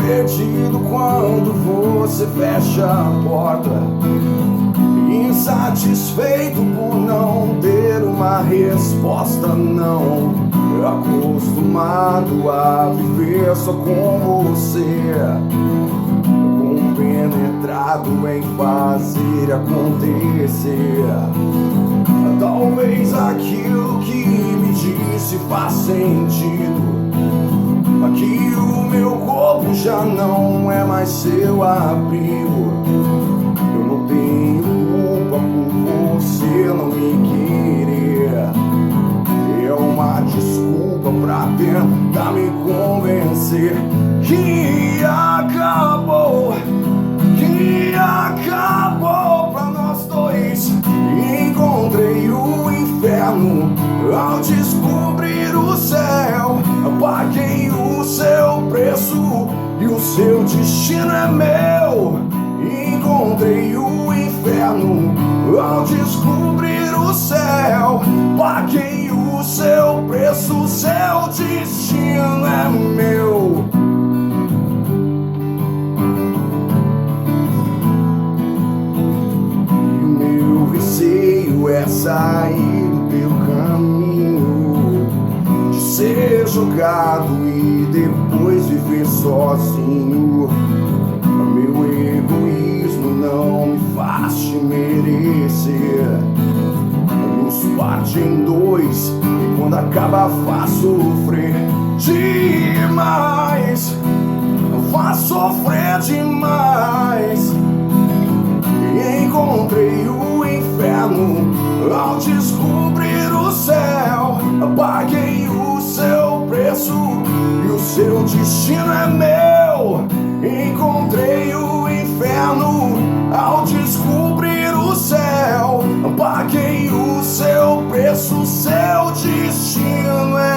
perdido quando você fecha a porta, insatisfeito por não ter uma resposta, não acostumado a viver só com você, compenetrado em fazer acontecer. Talvez aquilo que me disse faz sentido, que o meu corpo já não é mais seu abrigo. Eu não tenho culpa por você não me querer, é uma desculpa pra tentar me convencer que acabou pra nós dois. Encontrei o inferno ao descobrir o céu, paguei o seu preço e o seu destino é meu. Encontrei o inferno ao descobrir o céu, paguei o seu preço, o seu destino é meu. E o meu receio é sair pelo caminho de ser jogado e depois viver sozinho. Meu egoísmo não me faz te merecer. Nos parte em dois e quando acaba faz sofrer demais, faz sofrer demais. E encontrei o inferno ao descobrir o céu, paguei o seu preço e o seu destino é meu. Encontrei o inferno ao descobrir o céu, paguei o seu preço, o seu destino é